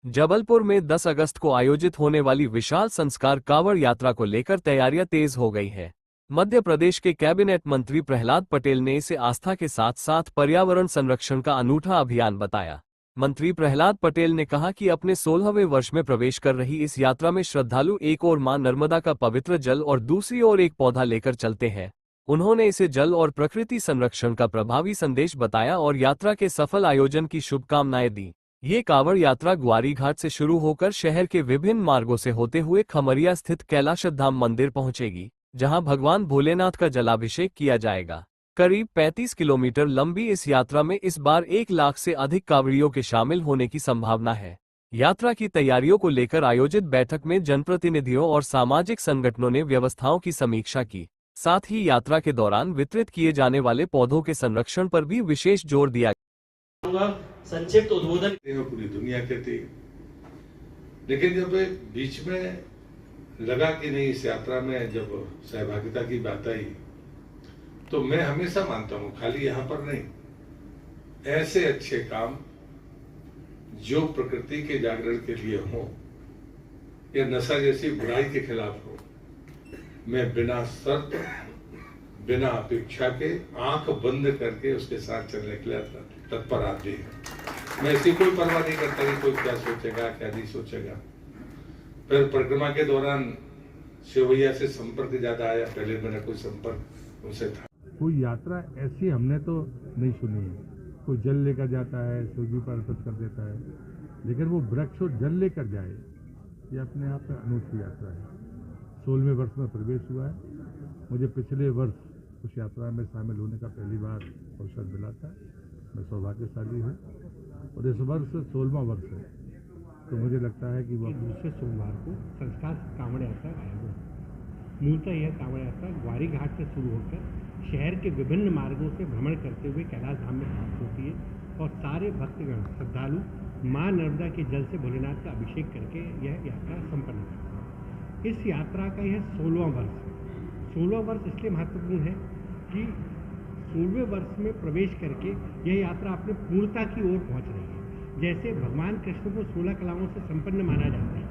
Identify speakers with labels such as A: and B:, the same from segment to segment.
A: जबलपुर में 10 अगस्त को आयोजित होने वाली विशाल संस्कार कांवड़ यात्रा को लेकर तैयारियां तेज हो गई है। मध्य प्रदेश के कैबिनेट मंत्री प्रहलाद पटेल ने इसे आस्था के साथ साथ पर्यावरण संरक्षण का अनूठा अभियान बताया। मंत्री प्रहलाद पटेल ने कहा कि अपने 16वें वर्ष में प्रवेश कर रही इस यात्रा में श्रद्धालु एक ओर मां नर्मदा का पवित्र जल और दूसरी ओर एक पौधा लेकर चलते हैं। उन्होंने इसे जल और प्रकृति संरक्षण का प्रभावी संदेश बताया और यात्रा के सफल आयोजन की शुभकामनाएं दी। ये कांवड़ यात्रा ग्वारी घाट से शुरू होकर शहर के विभिन्न मार्गों से होते हुए खमरिया स्थित कैलाशधाम मंदिर पहुंचेगी, जहां भगवान भोलेनाथ का जलाभिषेक किया जाएगा। करीब 35 किलोमीटर लंबी इस यात्रा में इस बार 1 लाख से अधिक कांवड़ियों के शामिल होने की संभावना है। यात्रा की तैयारियों को लेकर आयोजित बैठक में जनप्रतिनिधियों और सामाजिक संगठनों ने व्यवस्थाओं की समीक्षा की। साथ ही यात्रा के दौरान वितरित किए जाने वाले पौधों के संरक्षण पर भी विशेष जोर दिया।
B: संक्षिप्त उद्बोधन
C: पूरी दुनिया कहती, लेकिन जब बीच में लगा कि नहीं, इस यात्रा में जब सहभागिता की बात आई तो मैं हमेशा मानता हूं, खाली यहां पर नहीं, ऐसे अच्छे काम जो प्रकृति के जागरण के लिए हो या नशा जैसी बुराई के खिलाफ हो, मैं बिना शर्त बिना अपेक्षा के आंख बंद करके उसके साथ चलने के लिए तत्पर आदमी है। मैं इसकी कोई परवाह नहीं करता कि कोई क्या सोचेगा क्या नहीं सोचेगा। फिर परिक्रमा के दौरान शिवैया से संपर्क ज्यादा आया, पहले मेरा कोई संपर्क उनसे था।
D: कोई यात्रा ऐसी हमने तो नहीं सुनी है। कोई जल लेकर जाता है, शिवजी पर अर्पित कर देता है, लेकिन वो वृक्ष और जल लेकर जाए, ये अपने आप में अनूठी यात्रा है। 16वें वर्ष में प्रवेश हुआ है। मुझे पिछले वर्ष उस यात्रा में शामिल होने का पहली बार अवसर मिला था। मैं सौभाग्यशाली हूँ और इस वर्ष 16वां वर्ष है, तो मुझे लगता है कि वह
E: दूसरे सोमवार को संस्कार कांवड़ यात्रा आयोजित होगी। मूलतः यह कांवड़ यात्रा ग्वारी घाट से शुरू होकर शहर के विभिन्न मार्गों से भ्रमण करते हुए कैलाश धाम में समाप्त होती है और सारे भक्तगण श्रद्धालु मां नर्मदा के जल से भोलेनाथ का अभिषेक करके यह यात्रा संपन्न करते हैं। इस यात्रा का यह 16वां वर्ष है। 16वां वर्ष इसलिए महत्वपूर्ण है कि 16वें वर्ष में प्रवेश करके यह यात्रा अपने पूर्णता की ओर पहुंच रही है। जैसे भगवान कृष्ण को 16 कलाओं से संपन्न माना जाता है,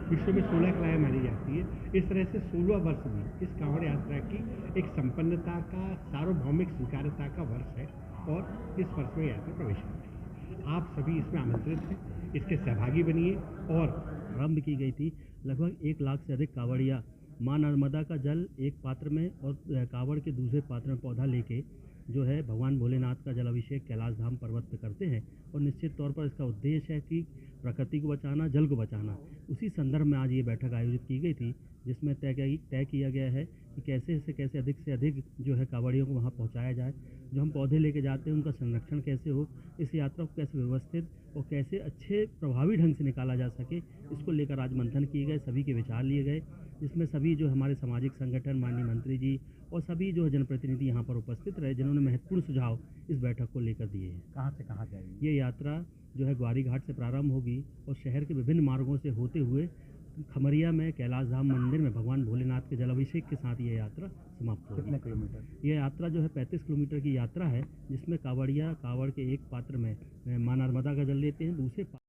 E: विश्व में 16 कलाएं मानी जाती है, इस तरह से 16वां वर्ष भी इस कांवड़ यात्रा की एक संपन्नता का सार्वभौमिक स्वीकार्यता का वर्ष है और इस वर्ष में यात्रा प्रवेश कर रही है। आप सभी इसमें आमंत्रित हैं, इसके सहभागी बनिए। और
F: आरंभ की गई थी। लगभग 1 लाख से अधिक कांवड़िया मां नर्मदा का जल एक पात्र में और कांवड़ के दूसरे पात्र में पौधा लेके जो है भगवान भोलेनाथ का जलाभिषेक कैलाश धाम पर्वत पर करते हैं। और निश्चित तौर पर इसका उद्देश्य है कि प्रकृति को बचाना, जल को बचाना। उसी संदर्भ में आज ये बैठक आयोजित की गई थी, जिसमें तय किया गया है कि कैसे अधिक से अधिक जो है कांवड़ियों को वहाँ पहुँचाया जाए। जो हम पौधे लेके जाते हैं उनका संरक्षण कैसे हो, इस यात्रा को कैसे व्यवस्थित और कैसे अच्छे प्रभावी ढंग से निकाला जा सके, इसको लेकर आज मंथन किए गए, सभी के विचार लिए गए, जिसमें सभी जो हमारे सामाजिक संगठन, माननीय मंत्री जी और सभी जो जनप्रतिनिधि यहाँ पर उपस्थित रहे, जिन्होंने महत्वपूर्ण सुझाव इस बैठक को लेकर दिए हैं।
E: कहाँ से कहाँ जाएगी
F: ये यात्रा जो है ग्वारी घाट से प्रारंभ होगी और शहर के विभिन्न मार्गों से होते हुए खमरिया में कैलाश धाम मंदिर में भगवान भोलेनाथ के जलाभिषेक के साथ ये यात्रा समाप्त होगी।
E: कितने किलोमीटर?
F: ये यात्रा जो है 35 किलोमीटर की यात्रा है, जिसमें कांवड़ के एक पात्र में मां नर्मदा का जल लेते हैं, दूसरे